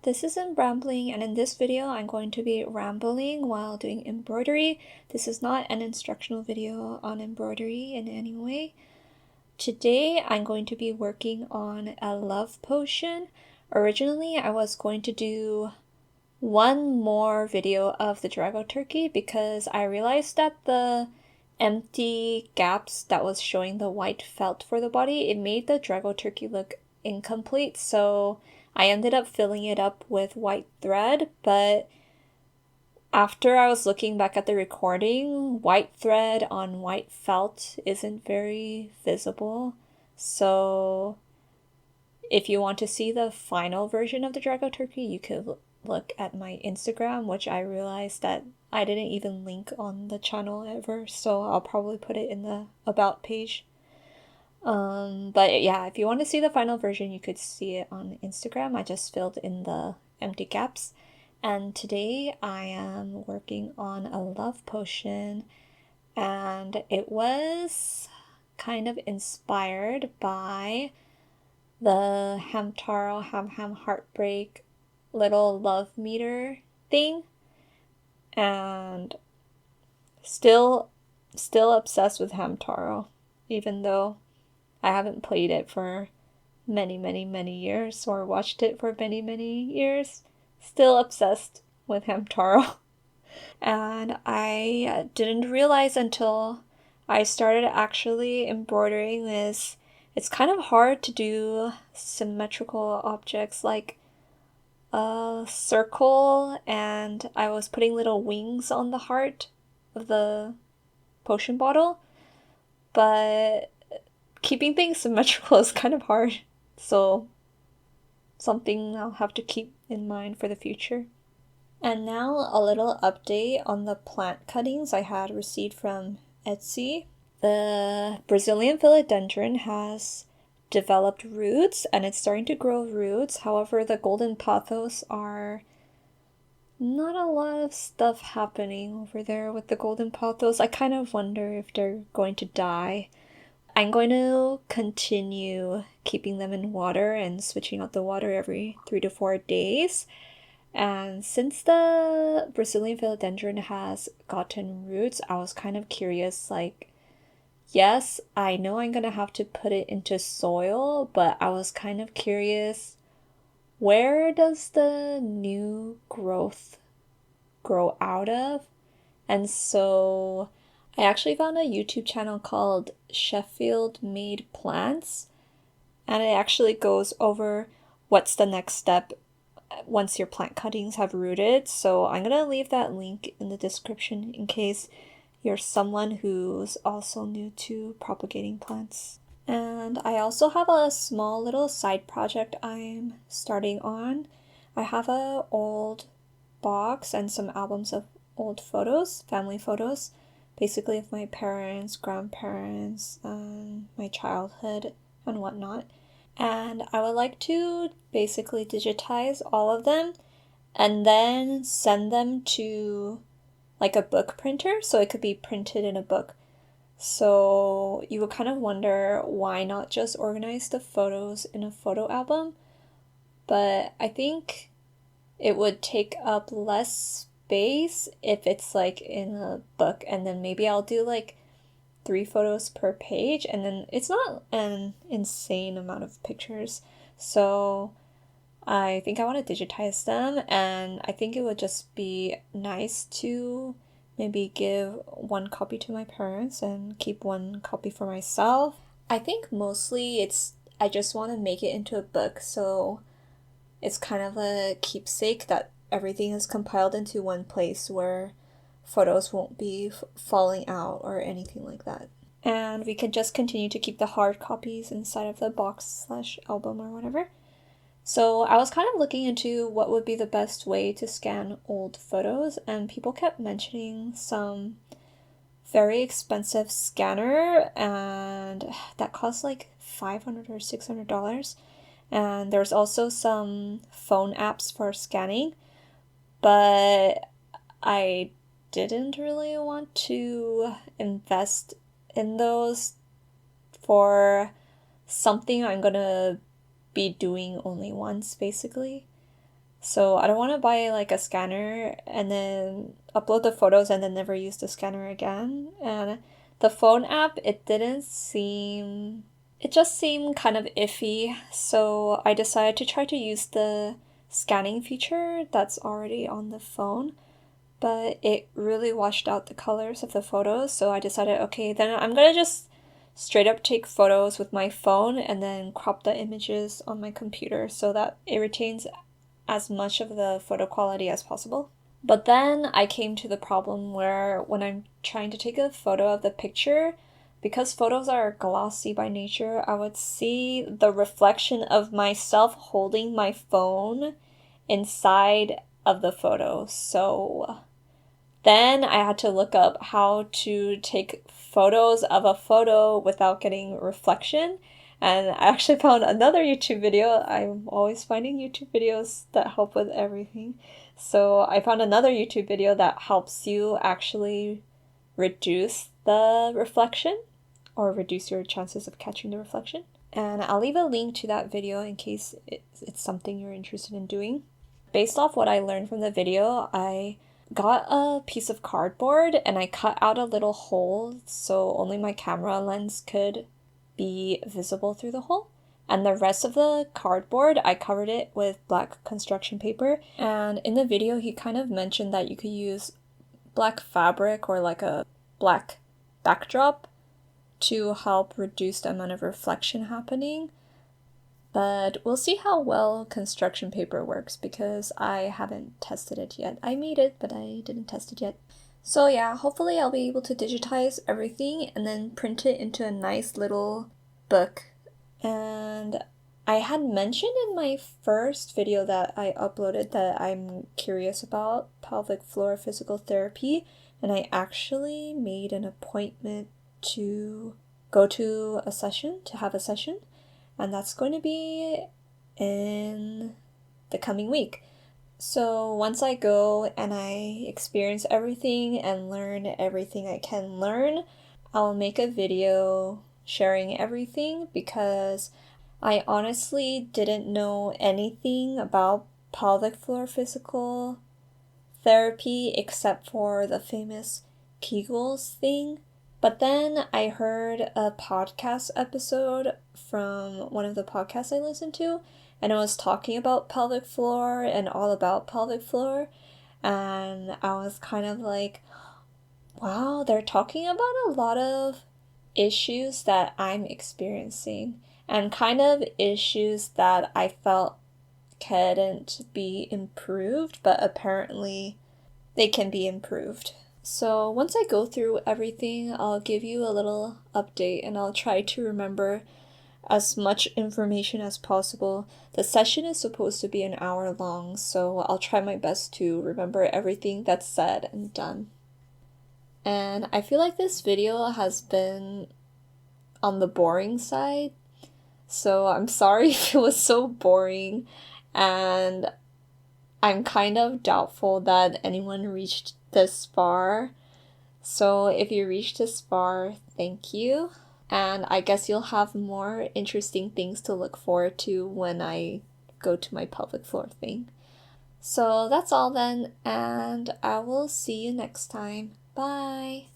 this is Embroidering, and in this video I'm going to be rambling while doing embroidery. This is not an instructional video on embroidery in any way. Today I'm going to be working on a love potion. Originally I was going to do one more video of the Drago turkey because I realized that the empty gaps that was showing the white felt for the body, it made the Drago turkey look incomplete, so I ended up filling it up with white thread, but after I was looking back at the recording, white thread on white felt isn't very visible. So if you want to see the final version of the Drago turkey, you could look at my Instagram, which I realized that I didn't even link on the channel ever, so I'll probably put it in the about page. But yeah, if you want to see the final version, you could see it on Instagram. I just filled in the empty gaps. And today I am working on a love potion, and it was kind of inspired by the Hamtaro Ham Heartbreak little love meter thing, and still obsessed with Hamtaro, even though I haven't played it for many years or watched it for many years. Still obsessed with Hamtaro. And I didn't realize until I started actually embroidering this. It's kind of hard to do symmetrical objects like a circle, and I was putting little wings on the heart of the potion bottle, but keeping things symmetrical is kind of hard, so something I'll have to keep in mind for the future. And now a little update on the plant cuttings I had received from Etsy. The Brazilian philodendron has developed roots and it's starting to grow roots. However, the golden pothos are not a lot of stuff happening over there with the golden pothos. I kind of wonder if they're going to die. I'm going to continue keeping them in water and switching out the water every 3 to 4 days. And since the Brazilian philodendron has gotten roots, I was kind of curious, like, yes, I know I'm going to have to put it into soil, but I was kind of curious, where does the new growth grow out of? And so I actually found a YouTube channel called Sheffield Made Plants, and it actually goes over what's the next step once your plant cuttings have rooted. So I'm gonna leave that link in the description in case you're someone who's also new to propagating plants. And I also have a small little side project I'm starting on. I have an old box and some albums of old photos, family photos, basically of my parents, grandparents, and my childhood and whatnot. And I would like to basically digitize all of them and then send them to like a book printer so it could be printed in a book. So you would kind of wonder, why not just organize the photos in a photo album? But I think it would take up less space if it's like in a book, and then maybe I'll do like 3 photos per page, and then it's not an insane amount of pictures. So I think I want to digitize them, and I think it would just be nice to maybe give 1 copy to my parents and keep 1 copy for myself. I think mostly I just want to make it into a book, so it's kind of a keepsake that everything is compiled into one place where photos won't be falling out or anything like that. And we can just continue to keep the hard copies inside of the box/album or whatever. So I was kind of looking into what would be the best way to scan old photos, and people kept mentioning some very expensive scanner, and that costs like $500 or $600. And there's also some phone apps for scanning, but I didn't really want to invest in those for something I'm gonna be doing only once, basically. So I don't want to buy like a scanner and then upload the photos and then never use the scanner again. And the phone app, it just seemed kind of iffy. So I decided to try to use the scanning feature that's already on the phone. But it really washed out the colors of the photos. So I decided, okay, then I'm gonna just straight up take photos with my phone and then crop the images on my computer so that it retains as much of the photo quality as possible. But then I came to the problem where when I'm trying to take a photo of the picture, because photos are glossy by nature, I would see the reflection of myself holding my phone inside of the photo. So then I had to look up how to take photos of a photo without getting reflection. And I actually found another YouTube video. I'm always finding YouTube videos that help with everything. So I found another YouTube video that helps you actually reduce the reflection or reduce your chances of catching the reflection. And I'll leave a link to that video in case it's something you're interested in doing. Based off what I learned from the video, I got a piece of cardboard and I cut out a little hole so only my camera lens could be visible through the hole. And the rest of the cardboard, I covered it with black construction paper. And in the video, he kind of mentioned that you could use black fabric or like a black backdrop to help reduce the amount of reflection happening. But we'll see how well construction paper works because I haven't tested it yet. I made it, but I didn't test it yet. So yeah, hopefully I'll be able to digitize everything and then print it into a nice little book. And I had mentioned in my first video that I uploaded that I'm curious about pelvic floor physical therapy, and I actually made an appointment to go to a session, to have a session. And that's going to be in the coming week. So once I go and I experience everything and learn everything I can learn, I'll make a video sharing everything because I honestly didn't know anything about pelvic floor physical therapy except for the famous Kegels thing. But then I heard a podcast episode from one of the podcasts I listened to, and it was talking about pelvic floor and all about pelvic floor. And I was kind of like, wow, they're talking about a lot of issues that I'm experiencing and kind of issues that I felt couldn't be improved, but apparently they can be improved. So once I go through everything, I'll give you a little update and I'll try to remember as much information as possible. The session is supposed to be an hour long, so I'll try my best to remember everything that's said and done. And I feel like this video has been on the boring side, so I'm sorry if it was so boring, and I'm kind of doubtful that anyone reached this far. So if you reached this far, thank you. And I guess you'll have more interesting things to look forward to when I go to my pelvic floor thing. So that's all then, and I will see you next time. Bye!